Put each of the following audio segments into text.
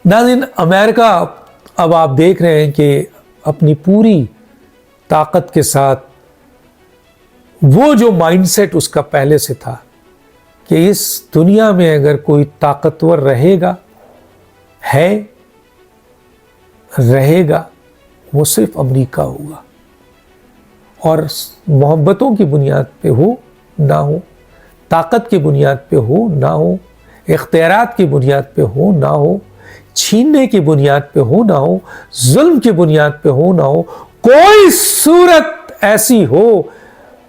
नाज़रीन, अमेरिका अब आप देख रहे हैं कि अपनी पूरी ताकत के साथ वो जो माइंडसेट उसका पहले से था कि इस दुनिया में अगर कोई ताकतवर रहेगा वो सिर्फ अमेरिका होगा, और मोहब्बतों की बुनियाद पे हो ना हो, ताकत की बुनियाद पे हो ना हो, इख्तियारात की बुनियाद पे हो ना हो, छीनने की बुनियाद पे हो ना हो, जुल्म की बुनियाद पे हो ना हो, कोई सूरत ऐसी हो,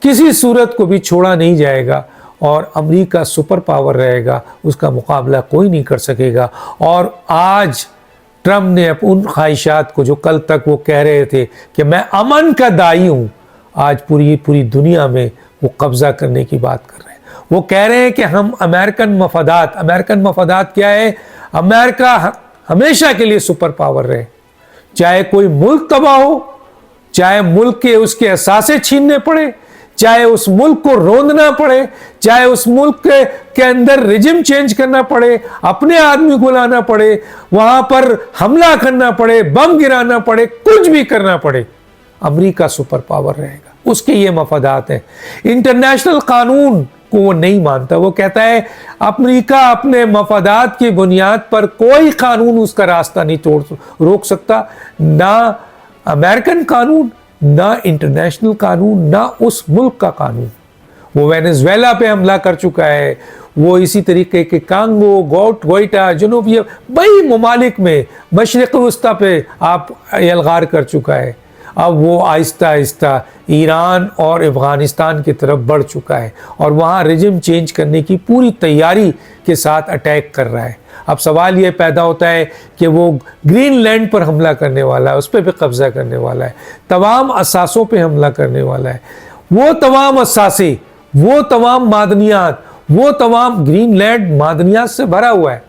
किसी सूरत को भी छोड़ा नहीं जाएगा और अमेरिका सुपर पावर रहेगा, उसका मुकाबला कोई नहीं कर सकेगा। और आज ट्रम्प ने उन ख्वाहिशात को, जो कल तक वो कह रहे थे कि मैं अमन का दाई हूँ, आज पूरी दुनिया में वो कब्जा करने की बात कर रहे हैं। वो कह रहे हैं कि हम अमेरिकन मफादात क्या है? अमेरिका हमेशा के लिए सुपर पावर रहे, चाहे कोई मुल्क तबाह हो, चाहे मुल्क के उसके असासे छीनने पड़े, चाहे उस मुल्क को रोंदना पड़े, चाहे उस मुल्क के अंदर रिजिम चेंज करना पड़े, अपने आदमी को लाना पड़े, वहां पर हमला करना पड़े, बम गिराना पड़े, कुछ भी करना पड़े, अमेरिका सुपर पावर रहेगा। उसके ये मफादात हैं। इंटरनेशनल कानून को वो नहीं मानता। वो कहता है अमेरिका अपने मफादात की बुनियाद पर कोई कानून उसका रास्ता नहीं रोक सकता, ना अमेरिकन कानून, ना इंटरनेशनल कानून, ना उस मुल्क का कानून। वो वेनेजुएला पे हमला कर चुका है, वो इसी तरीके के कांगो, गोइटा, जनूबी बड़ी ममालिक में मशरिक़ वस्ता पे आप यलगार कर चुका है। अब वो आहिस्ता आहिस्ता ईरान और अफ़गानिस्तान की तरफ बढ़ चुका है और वहाँ रिजिम चेंज करने की पूरी तैयारी के साथ अटैक कर रहा है। अब सवाल ये पैदा होता है कि वो ग्रीनलैंड पर हमला करने वाला है, उस पर भी कब्ज़ा करने वाला है, तमाम असासों पे हमला करने वाला है। वो तमाम असासे, वो तमाम मादनियात, वो तमाम ग्रीनलैंड मादनियात से भरा हुआ है।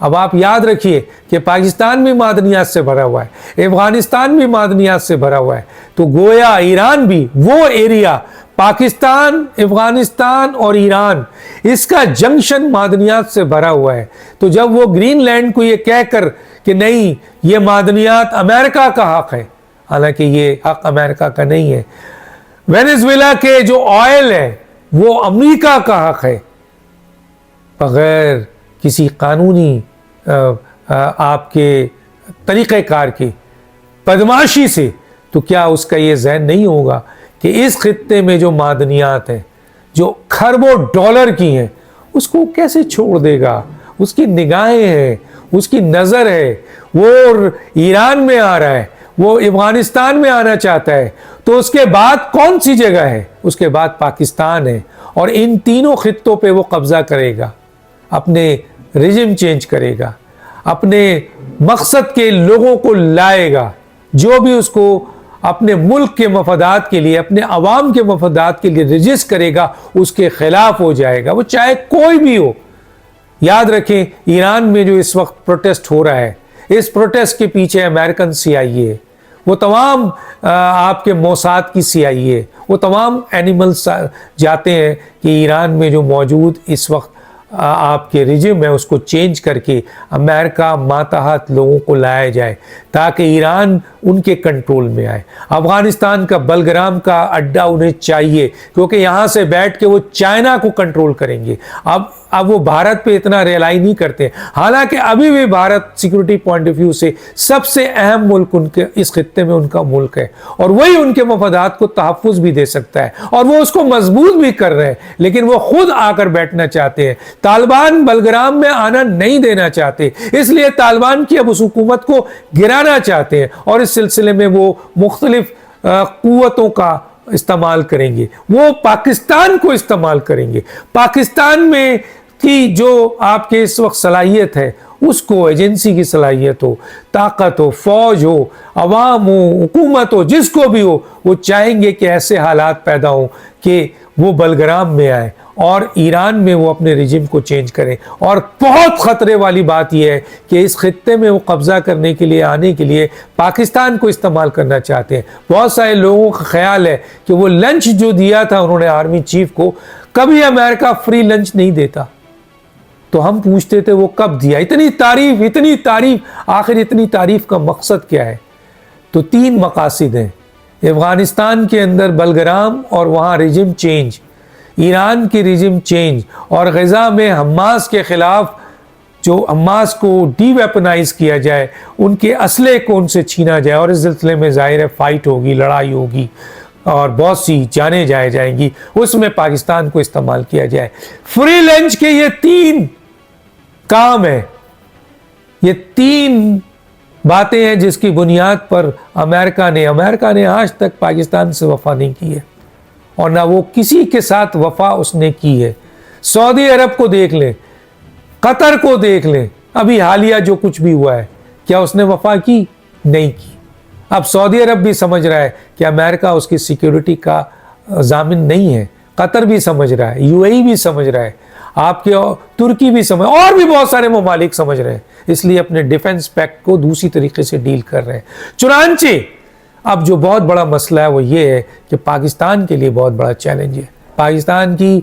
अब आप याद रखिए कि पाकिस्तान भी मादनियात से भरा हुआ है, अफ़गानिस्तान भी मादनियात से भरा हुआ है, तो गोया ईरान भी वो एरिया, पाकिस्तान, अफ़गानिस्तान और ईरान, इसका जंक्शन मादनियात से भरा हुआ है। तो जब वो ग्रीनलैंड को ये कहकर कि नहीं ये मादनियात अमेरिका का हक है, हालांकि ये हक अमेरिका का नहीं है, वेनेजुएला के जो ऑयल है वो अमेरिका का हक है, बगैर किसी कानूनी आपके तरीक़ेकार की बदमाशी से, तो क्या उसका ये ज़हन नहीं होगा कि इस खित्ते में जो मादनियात हैं, जो खरबों डॉलर की हैं, उसको कैसे छोड़ देगा? उसकी निगाहें हैं, उसकी नज़र है, वो ईरान में आ रहा है, वो अफ़गानिस्तान में आना चाहता है, तो उसके बाद कौन सी जगह है? उसके बाद पाकिस्तान है, और इन तीनों खित्तों पे वो कब्ज़ा करेगा, अपने रिजिम चेंज करेगा, अपने मकसद के लोगों को लाएगा, जो भी उसको अपने मुल्क के मफादात के लिए, अपने अवाम के मफादात के लिए रजिस्ट करेगा, उसके खिलाफ हो जाएगा, वो चाहे कोई भी हो। याद रखें, ईरान में जो इस वक्त प्रोटेस्ट हो रहा है, इस प्रोटेस्ट के पीछे अमेरिकन CIA, वो तमाम आपके मोसाद की CIA, वो तमाम एनिमल्स जाते हैं कि ईरान में जो मौजूद इस वक्त आपके रिजिम है उसको चेंज करके अमेरिका मातहत लोगों को लाया जाए ताकि ईरान उनके कंट्रोल में आए। अफ़गानिस्तान का बलग्राम का अड्डा उन्हें चाहिए, क्योंकि यहाँ से बैठ के वो चाइना को कंट्रोल करेंगे। अब वो भारत पे इतना रिलाई नहीं करते, हालांकि अभी भी Bharat security point of view से सबसे अहम मुल्क उनके इस खित्ते में उनका मुल्क है, और वही उनके मफादात को तहफ़्फ़ुज़ भी दे सकता है, और वो उसको मजबूत भी कर रहे हैं, लेकिन वो खुद आकर बैठना चाहते हैं। तालिबान बलग्राम में आना नहीं देना चाहते, इसलिए तालिबान की अब उस हुकूमत को गिराना चाहते हैं, और इस सिलसिले में वो मुख्तलिफ क़ुव्वतों का इस्तेमाल करेंगे, वो पाकिस्तान को इस्तेमाल करेंगे। पाकिस्तान में की जो आपके इस वक्त सलाहियत है, उसको एजेंसी की सलाहियत हो, ताकत हो, फौज हो, अवाम हो, हुकूमत हो, जिसको भी हो, वो चाहेंगे कि ऐसे हालात पैदा हों कि वो बलग्राम में आए और ईरान में वो अपने रिजिम को चेंज करें। और बहुत ख़तरे वाली बात यह है कि इस खित्ते में वो कब्ज़ा करने के लिए, आने के लिए पाकिस्तान को इस्तेमाल करना चाहते हैं। बहुत सारे लोगों का ख्याल है कि वो लंच जो दिया था उन्होंने आर्मी चीफ को, कभी अमेरिका फ्री लंच नहीं देता। تو ہم پوچھتے تھے وہ کب دیا. اتنی تعریف, آخر اتنی تعریف کا مقصد کیا ہے؟ تو 3 مقاصد ہیں. افغانستان کے اندر بلگرام اور وہاں ریجم چینج, ایران کی ریجم چینج, اور غزہ میں حماس کے خلاف جو حماس کو ڈی ویپنائز کیا جائے, ان کے اسلحے کو ان سے چھینا جائے, اور اس سلسلے میں ظاہر ہے فائٹ ہوگی, لڑائی ہوگی, اور بہت سی جانیں جائیں گی, اس میں پاکستان کو استعمال کیا جائے. فری لنچ کے یہ 3 کام ہیں, یہ 3 باتیں ہیں جس کی بنیاد پر امریکہ نے آج تک پاکستان سے وفا نہیں کی ہے, اور نہ وہ کسی کے ساتھ وفا اس نے کی ہے. سعودی عرب کو دیکھ لیں, قطر کو دیکھ لیں, ابھی حالیہ جو کچھ بھی ہوا ہے, کیا اس نے وفا کی؟ نہیں کی. اب سعودی عرب بھی سمجھ رہا ہے کہ امریکہ اس کی سیکیورٹی کا ضامن نہیں ہے, قطر بھی سمجھ رہا ہے, یو اے ای بھی سمجھ رہا ہے, آپ کے ترکی بھی سمجھ, اور بھی بہت سارے ممالک سمجھ رہے ہیں, اس لیے اپنے ڈیفنس پیکٹ کو دوسری طریقے سے ڈیل کر رہے ہیں. چنانچہ اب جو بہت بڑا مسئلہ ہے وہ یہ ہے کہ پاکستان کے لیے بہت بڑا چیلنج ہے. پاکستان کی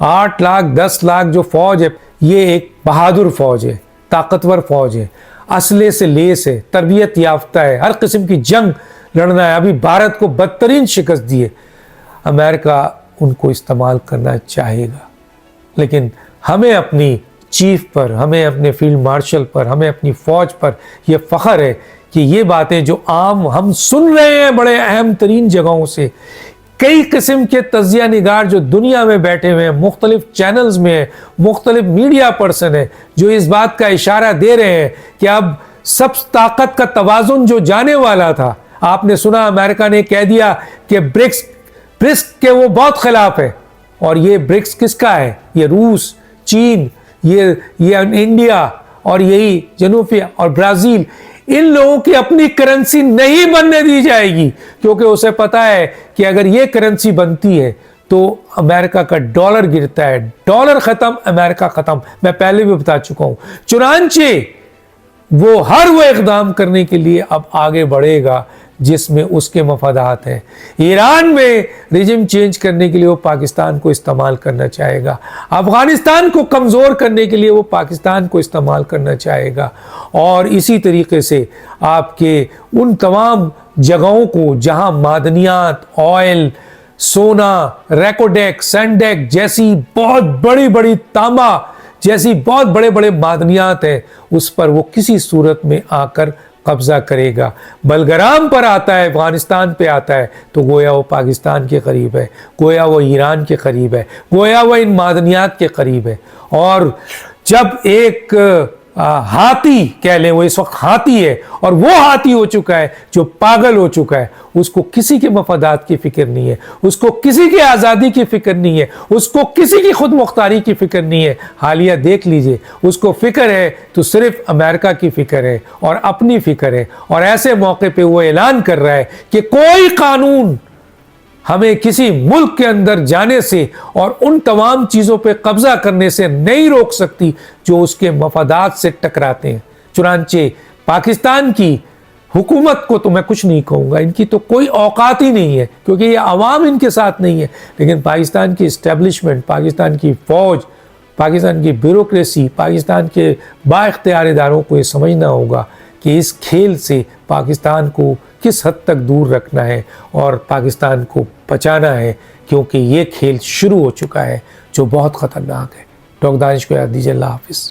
8 لاکھ 10 لاکھ جو فوج ہے, یہ ایک بہادر فوج ہے, طاقتور فوج ہے, اسلحے سے لیس ہے, تربیت یافتہ ہے, ہر قسم کی جنگ لڑنا ہے. ابھی بھارت کو بدترین شکست دی ہے. امریکہ ان کو استعمال کرنا چاہے گا, لیکن ہمیں اپنی چیف پر, ہمیں اپنے فیلڈ مارشل پر, ہمیں اپنی فوج پر یہ فخر ہے کہ یہ باتیں جو عام ہم سن رہے ہیں بڑے اہم ترین جگہوں سے, کئی قسم کے تجزیہ نگار جو دنیا میں بیٹھے ہوئے ہیں, مختلف چینلز میں ہیں, مختلف میڈیا پرسن ہیں, جو اس بات کا اشارہ دے رہے ہیں کہ اب سب طاقت کا توازن جو جانے والا تھا. آپ نے سنا امریکہ نے کہہ دیا کہ برکس کے وہ بہت خلاف ہے, اور یہ برکس کس کا ہے؟ یہ روس, چین, یہ انڈیا, اور یہی جنوبی اور برازیل. ان لوگوں کی اپنی کرنسی نہیں بننے دی جائے گی, کیونکہ اسے پتا ہے کہ اگر یہ کرنسی بنتی ہے تو امریکہ کا ڈالر گرتا ہے, ڈالر ختم, امریکہ ختم. میں پہلے بھی بتا چکا ہوں. چنانچہ وہ اقدام کرنے کے لیے اب آگے بڑھے گا جس میں اس کے مفادات ہیں. ایران میں ریجم چینج کرنے کے لیے وہ پاکستان کو استعمال کرنا چاہے گا, افغانستان کو کمزور کرنے کے لیے وہ پاکستان کو استعمال کرنا چاہے گا, اور اسی طریقے سے آپ کے ان تمام جگہوں کو جہاں معدنیات, آئل, سونا, ریکوڈیک, سینڈیک جیسی بہت بڑی تانبا جیسی بہت بڑے معدنیات ہیں, اس پر وہ کسی صورت میں آ کر قبضہ کرے گا. بلگرام پر آتا ہے, افغانستان پہ آتا ہے, تو گویا وہ پاکستان کے قریب ہے, گویا وہ ایران کے قریب ہے, گویا وہ ان معدنیات کے قریب ہے. اور جب ایک ہاتھی کہہ لیں, وہ اس وقت ہاتھی ہے, اور وہ ہاتھی ہو چکا ہے جو پاگل ہو چکا ہے, اس کو کسی کے مفادات کی فکر نہیں ہے, اس کو کسی کی آزادی کی فکر نہیں ہے, اس کو کسی کی خود مختاری کی فکر نہیں ہے. حالیہ دیکھ لیجئے, اس کو فکر ہے تو صرف امریکہ کی فکر ہے اور اپنی فکر ہے, اور ایسے موقع پہ وہ اعلان کر رہا ہے کہ کوئی قانون ہمیں کسی ملک کے اندر جانے سے اور ان تمام چیزوں پہ قبضہ کرنے سے نہیں روک سکتی جو اس کے مفادات سے ٹکراتے ہیں. چنانچہ پاکستان کی حکومت کو تو میں کچھ نہیں کہوں گا, ان کی تو کوئی اوقات ہی نہیں ہے, کیونکہ یہ عوام ان کے ساتھ نہیں ہے, لیکن پاکستان کی اسٹیبلشمنٹ, پاکستان کی فوج, پاکستان کی بیوروکریسی, پاکستان کے با اختیار اداروں کو یہ سمجھنا ہوگا کہ اس کھیل سے پاکستان کو کس حد تک دور رکھنا ہے اور پاکستان کو بچانا ہے, کیونکہ یہ کھیل شروع ہو چکا ہے جو بہت خطرناک ہے. ڈاکٹر دانش کو یاد دیجیے. اللہ حافظ.